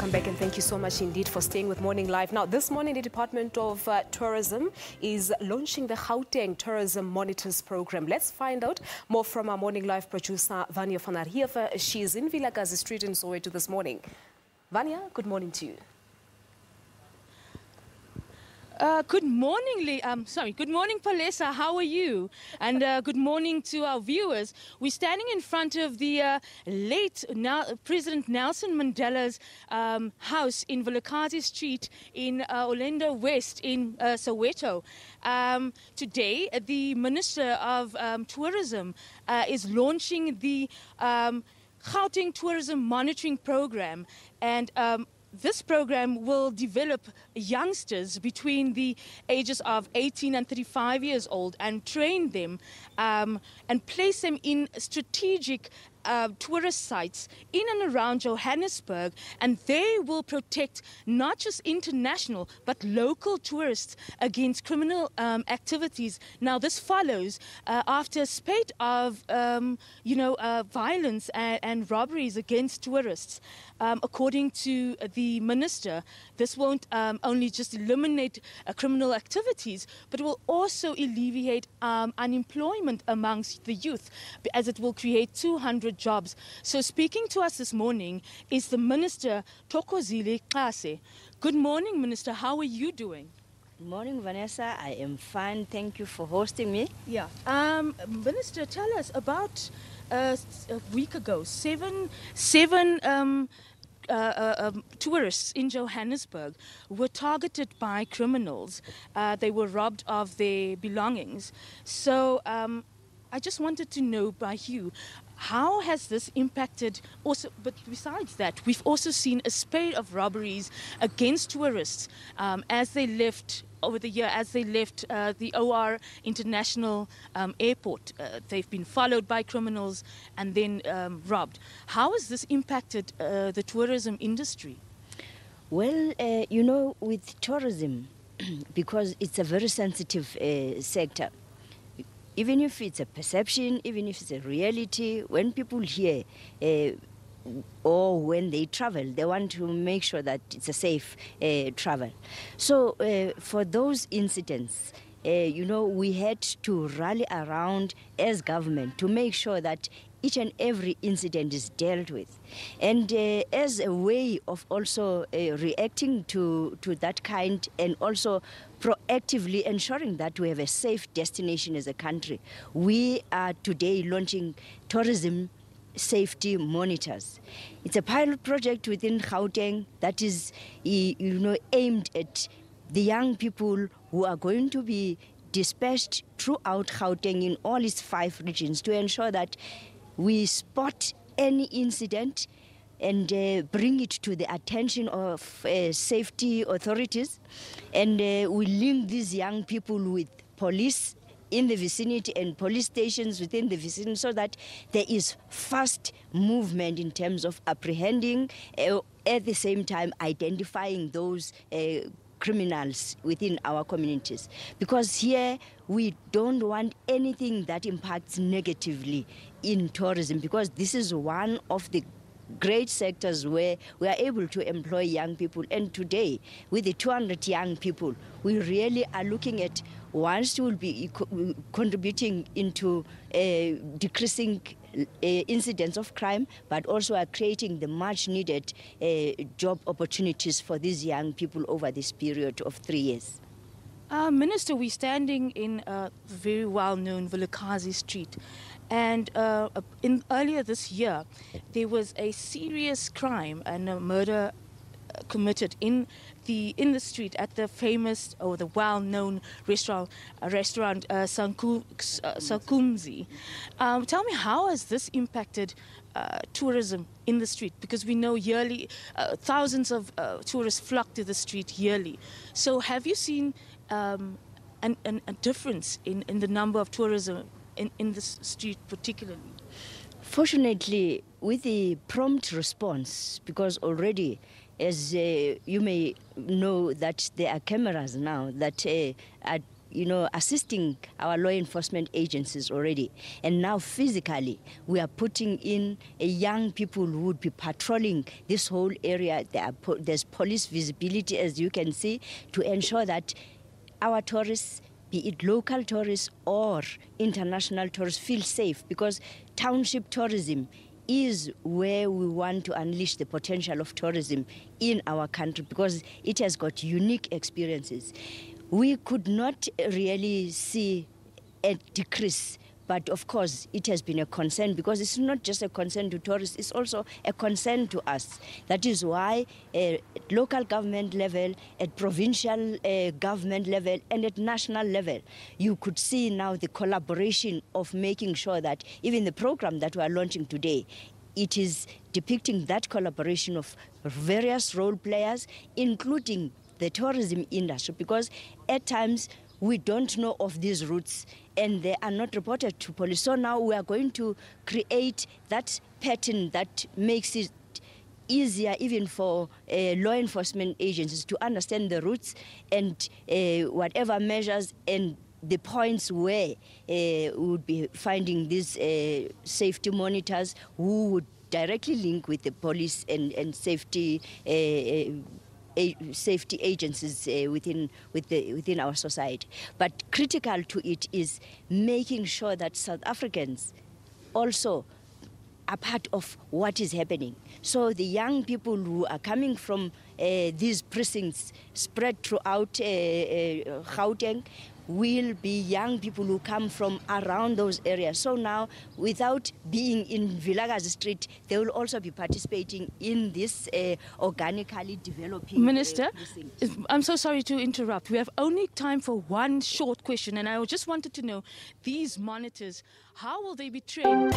Welcome back, and thank you so much indeed for staying with Morning Live. Now, this morning, the Department of Tourism is launching the Gauteng Tourism Monitors Programme. Let's find out more from our Morning Live producer, Vanya van der Heever. She is in Vilakazi Street in Soweto this morning. Vanya, good morning to you. Good morning, good morning, Palesa. How are you? And good morning to our viewers. We're standing in front of the late President Nelson Mandela's house in Vilakazi Street in Orlando West in Soweto. Today, the Minister of Tourism is launching the Gauteng Tourism Monitoring Programme, and this program will develop youngsters between the ages of 18 and 35 years old and train them and place them in strategic tourist sites in and around Johannesburg, and they will protect not just international but local tourists against criminal activities. Now, this follows after a spate of violence and robberies against tourists. According to the minister, this won't only just eliminate criminal activities, but will also alleviate unemployment amongst the youth, as it will create 200 jobs. So speaking to us this morning is the Minister, Tokozile Xasa. Good morning, Minister. How are you doing? Good morning, Vanessa. I am fine. Thank you for hosting me. Yeah. Minister, tell us about a week ago, seven tourists in Johannesburg were targeted by criminals. They were robbed of their belongings. So I just wanted to know by you, how has this impacted also? But besides that, we've also seen a spate of robberies against tourists as they left over the year, as they left the OR International Airport. They've been followed by criminals and then robbed. How has this impacted the tourism industry? Well, with tourism, because it's a very sensitive sector, even if it's a perception, even if it's a reality, when people hear or when they travel, they want to make sure that it's a safe travel. So for those incidents, we had to rally around as government to make sure that each and every incident is dealt with. And as a way of also reacting to that kind, and also proactively ensuring that we have a safe destination as a country, we are today launching Tourism Safety Monitors. It's a pilot project within Gauteng that is aimed at the young people who are going to be dispersed throughout Gauteng in all its 5 regions, to ensure that we spot any incident and bring it to the attention of safety authorities, and we link these young people with police in the vicinity and police stations within the vicinity, so that there is fast movement in terms of apprehending, at the same time identifying those criminals within our communities. Because here we don't want anything that impacts negatively in tourism, because this is one of the great sectors where we are able to employ young people. And today, with the 200 young people, we really are looking at, once we will be contributing into decreasing incidents of crime, but also are creating the much needed job opportunities for these young people over this period of 3 years. Minister, we're standing in a very well-known Vilakazi Street, and earlier this year there was a serious crime and a murder committed in the street at the famous or the well-known restaurant Sakumzi. Tell me, how has this impacted tourism in the street? Because we know yearly thousands of tourists flock to the street yearly. So have you seen a difference in the number of tourism in this street particularly? Fortunately, with the prompt response, because already, as you may know, that there are cameras now that are assisting our law enforcement agencies already. And now physically, we are putting in young people who would be patrolling this whole area. There's police visibility, as you can see, to ensure that our tourists, be it local tourists or international tourists, feel safe, because township tourism is where we want to unleash the potential of tourism in our country, because it has got unique experiences. We could not really see a decrease, but of course it has been a concern, because it's not just a concern to tourists, it's also a concern to us. That is why at local government level, at provincial government level, and at national level, you could see now the collaboration of making sure that even the program that we are launching today, it is depicting that collaboration of various role players, including the tourism industry, because at times we don't know of these routes and they are not reported to police. So now we are going to create that pattern that makes it easier even for law enforcement agencies to understand the routes and whatever measures and the points where we would be finding these safety monitors who would directly link with the police and safety safety agencies within our society. But critical to it is making sure that South Africans also are part of what is happening. So the young people who are coming from these precincts spread throughout Gauteng will be young people who come from around those areas. So now, without being in Vilakazi Street, they will also be participating in this organically developing Minister, precinct. I'm so sorry to interrupt. We have only time for one short question, and I just wanted to know, these monitors, how will they be trained?